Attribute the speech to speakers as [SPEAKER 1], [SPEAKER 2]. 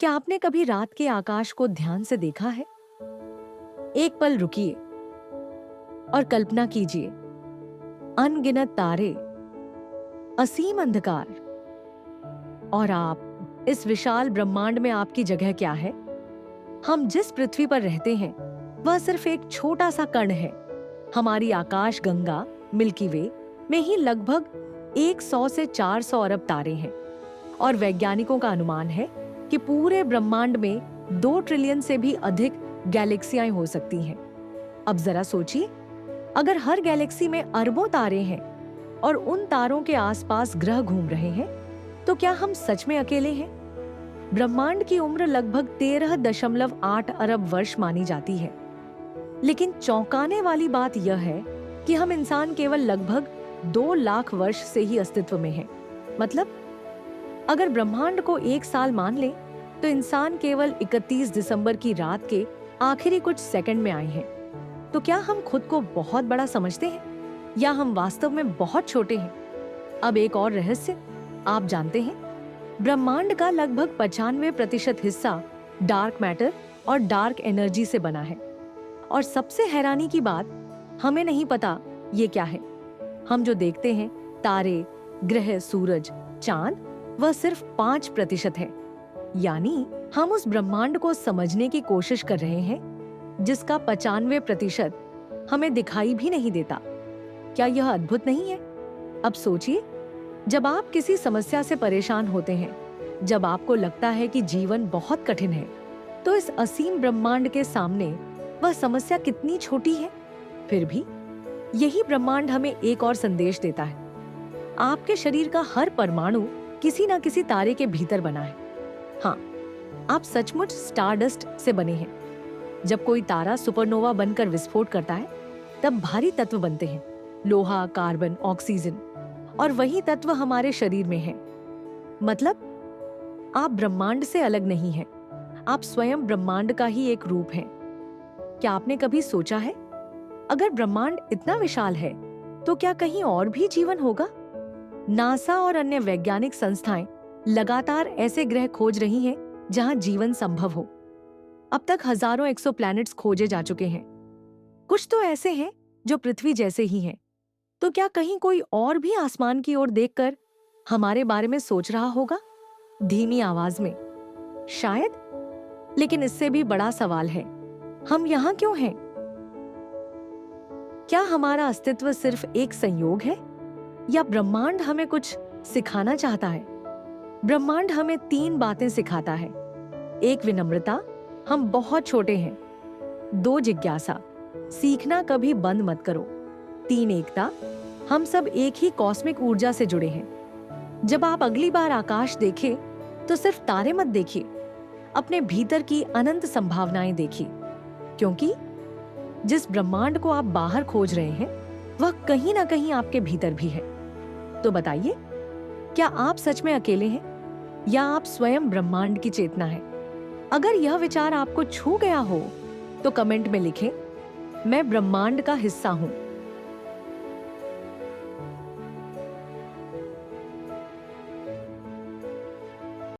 [SPEAKER 1] क्या आपने कभी रात के आकाश को ध्यान से देखा है? एक पल रुकिए और कल्पना कीजिए, अनगिनत तारे, असीम अंधकार और आप इस विशाल ब्रह्मांड में आपकी जगह क्या है? हम जिस पृथ्वी पर रहते हैं वह सिर्फ एक छोटा सा कण है। हमारी आकाश गंगा मिल्की वे में ही लगभग 100 से 400 अरब तारे हैं और वैज्ञानिकों का अनुमान है कि पूरे ब्रह्मांड में 2 ट्रिलियन से भी अधिक गैलेक्सियां हो सकती हैं। अब जरा सोचिए, अगर हर गैलेक्सी में अरबों तारे हैं और उन तारों के आसपास ग्रह घूम रहे हैं, तो क्या हम सच में अकेले हैं? ब्रह्मांड की उम्र लगभग 13.8 अरब वर्ष मानी जाती है, लेकिन चौंकाने वाली बात यह है कि हम इंसान केवल लगभग 2 लाख वर्ष से ही अस्तित्व में हैं। मतलब अगर ब्रह्मांड को 1 साल मान लें, तो इंसान केवल 31 दिसंबर की रात के आखिरी कुछ सेकंड में आए हैं। तो क्या हम खुद को बहुत बड़ा समझते हैं या हम वास्तव में बहुत छोटे हैं? अब एक और रहस्य आप जानते हैं, ब्रह्मांड का लगभग 95% हिस्सा डार्क मैटर और डार्क एनर्जी से बना है। और सबसे हैरानी की बात, हमें नहीं पता ये क्या है। हम जो देखते हैं, तारे, ग्रह, सूरज, चांद, वह सिर्फ 5% है। यानी हम उस ब्रह्मांड को समझने की कोशिश कर रहे हैं जिसका 95% हमें दिखाई भी नहीं देता। क्या यह अद्भुत नहीं है? अब सोचिए, जब आप किसी समस्या से परेशान होते हैं, जब आपको लगता है कि जीवन बहुत कठिन है, तो इस असीम ब्रह्मांड के सामने वह समस्या कितनी छोटी है। फिर भी यही ब्रह्मांड हमें एक और संदेश देता है। आपके शरीर का हर परमाणु किसी न किसी तारे के भीतर बना है। हाँ, आप सचमुच स्टारडस्ट से बने हैं। जब कोई तारा सुपरनोवा बनकर विस्फोट करता है, तब भारी तत्व बनते हैं, लोहा, कार्बन, ऑक्सीजन, और वही तत्व हमारे शरीर में है। मतलब आप ब्रह्मांड से अलग नहीं हैं, आप स्वयं ब्रह्मांड का ही एक रूप हैं। क्या आपने कभी सोचा है, अगर ब्रह्मांड इतना विशाल है, तो क्या कहीं और भी जीवन होगा? नासा और अन्य वैज्ञानिक संस्थाएं लगातार ऐसे ग्रह खोज रही हैं जहां जीवन संभव हो। अब तक हजारों एक्सोप्लैनेट्स खोजे जा चुके हैं। कुछ तो ऐसे हैं जो पृथ्वी जैसे ही हैं। तो क्या कहीं कोई और भी आसमान की ओर देखकर हमारे बारे में सोच रहा होगा? धीमी आवाज में, शायद। लेकिन इससे भी बड़ा सवाल है, हम यहाँ क्यों हैं? क्या हमारा अस्तित्व सिर्फ एक संयोग है या ब्रह्मांड हमें कुछ सिखाना चाहता है? ब्रह्मांड हमें 3 बातें सिखाता है। 1, विनम्रता, हम बहुत छोटे हैं। 2, जिज्ञासा, सीखना कभी बंद मत करो। 3, एकता, हम सब एक ही कॉस्मिक ऊर्जा से जुड़े हैं। जब आप अगली बार आकाश देखें, तो सिर्फ तारे मत देखिए, अपने भीतर की अनंत संभावनाएं देखिए, क्योंकि जिस ब्रह्मांड को आप बाहर खोज रहे हैं, वह कहीं ना कहीं आपके भीतर भी है। तो बताइए, क्या आप सच में अकेले हैं या आप स्वयं ब्रह्मांड की चेतना है? अगर यह विचार आपको छू गया हो, तो कमेंट में लिखें, मैं ब्रह्मांड का हिस्सा हूं।